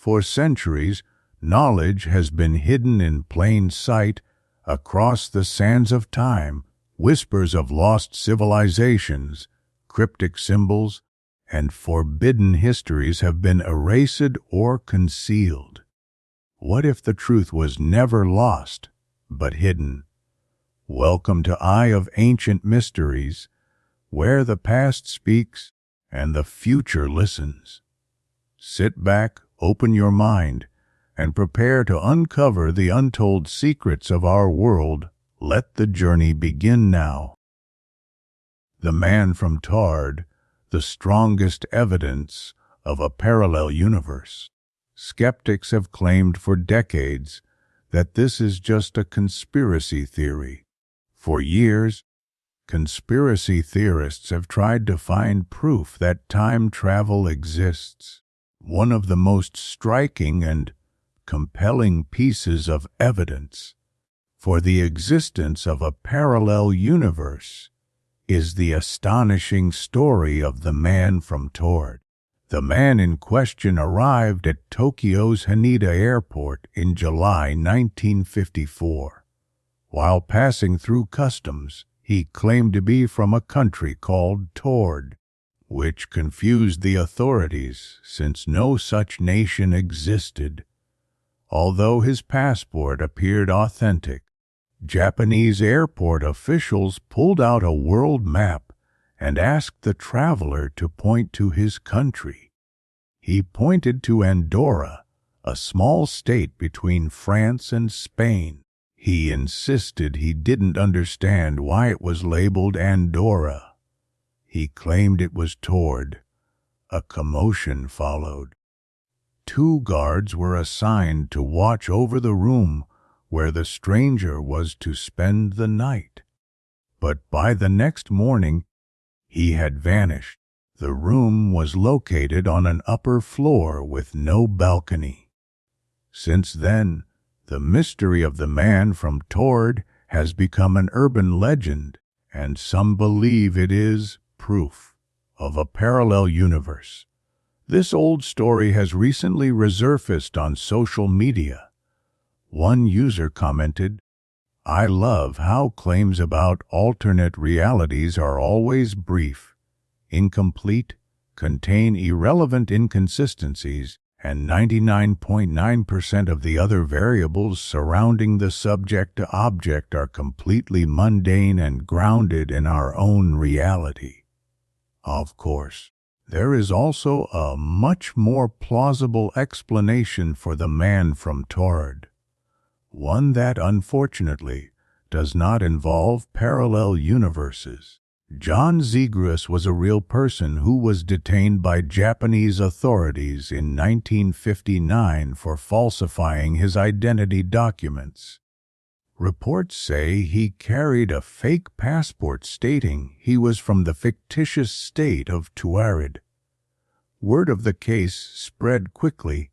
For centuries, knowledge has been hidden in plain sight across the sands of time. Whispers of lost civilizations, cryptic symbols, and forbidden histories have been erased or concealed. What if the truth was never lost, but hidden? Welcome to Eye of Ancient Mysteries, where the past speaks and the future listens. Sit back, open your mind, and prepare to uncover the untold secrets of our world. Let the journey begin now. The man from Taured, the strongest evidence of a parallel universe. Skeptics have claimed for decades that this is just a conspiracy theory. For years, conspiracy theorists have tried to find proof that time travel exists. One of the most striking and compelling pieces of evidence for the existence of a parallel universe is the astonishing story of the man from Taured. The man in question arrived at Tokyo's Haneda Airport in July 1954. While passing through customs, he claimed to be from a country called Taured, which confused the authorities since no such nation existed. Although his passport appeared authentic, Japanese airport officials pulled out a world map and asked the traveler to point to his country. He pointed to Andorra, a small state between France and Spain. He insisted he didn't understand why it was labeled Andorra. He claimed it was Taured. A commotion followed. 2 guards were assigned to watch over the room where the stranger was to spend the night. But by the next morning, he had vanished. The room was located on an upper floor with no balcony. Since then, the mystery of the man from Taured has become an urban legend, and some believe it is proof of a parallel universe. This old story has recently resurfaced on social media. One user commented, "I love how claims about alternate realities are always brief, incomplete, contain irrelevant inconsistencies, and 99.9% of the other variables surrounding the subject-to-object are completely mundane and grounded in our own reality." Of course, there is also a much more plausible explanation for the man from Taured. One that, unfortunately, does not involve parallel universes. John Zegras was a real person who was detained by Japanese authorities in 1959 for falsifying his identity documents. Reports say he carried a fake passport stating he was from the fictitious state of Taured. Word of the case spread quickly,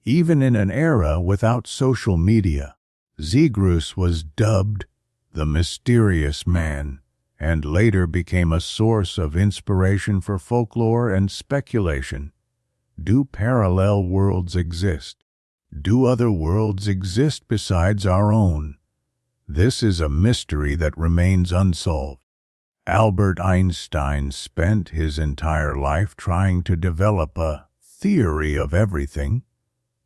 even in an era without social media. Zegras was dubbed the Mysterious Man, and later became a source of inspiration for folklore and speculation. Do parallel worlds exist? Do other worlds exist besides our own? This is a mystery that remains unsolved. Albert Einstein spent his entire life trying to develop a theory of everything,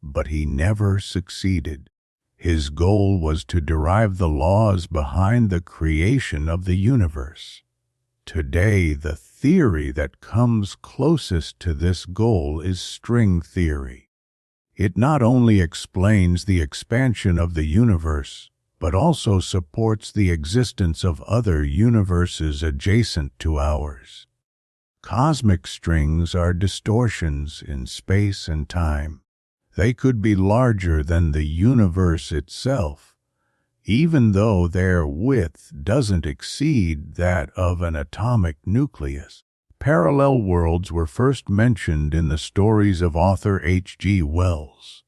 but he never succeeded. His goal was to derive the laws behind the creation of the universe. Today, the theory that comes closest to this goal is string theory. It not only explains the expansion of the universe, but also supports the existence of other universes adjacent to ours. Cosmic strings are distortions in space and time. They could be larger than the universe itself, even though their width doesn't exceed that of an atomic nucleus. Parallel worlds were first mentioned in the stories of author H.G. Wells.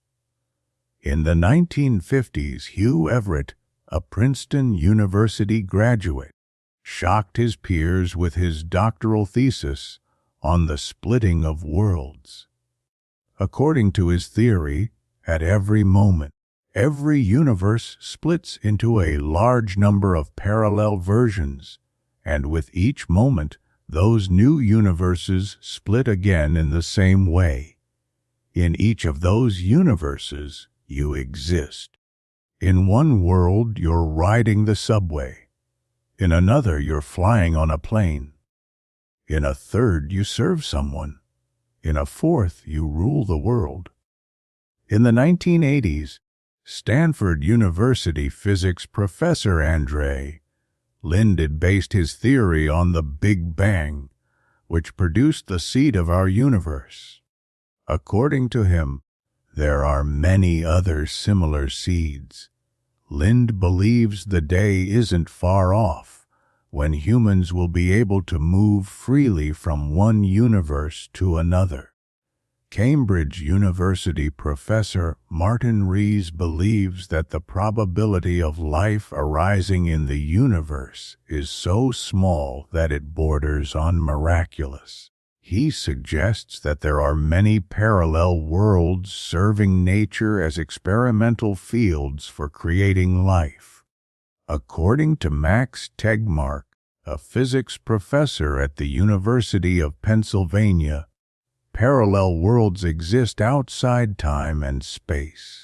In the 1950s, Hugh Everett, a Princeton University graduate, shocked his peers with his doctoral thesis on the splitting of worlds. According to his theory, at every moment, every universe splits into a large number of parallel versions, and with each moment, those new universes split again in the same way. In each of those universes, you exist. In one world, you're riding the subway. In another, you're flying on a plane. In a third, you serve someone. In a fourth, you rule the world. In the 1980s, Stanford University physics professor Andre Linde based his theory on the Big Bang, which produced the seed of our universe. According to him, there are many other similar seeds. Linde believes the day isn't far off when humans will be able to move freely from one universe to another. Cambridge University professor Martin Rees believes that the probability of life arising in the universe is so small that it borders on miraculous. He suggests that there are many parallel worlds serving nature as experimental fields for creating life. According to Max Tegmark, a physics professor at the University of Pennsylvania, parallel worlds exist outside time and space.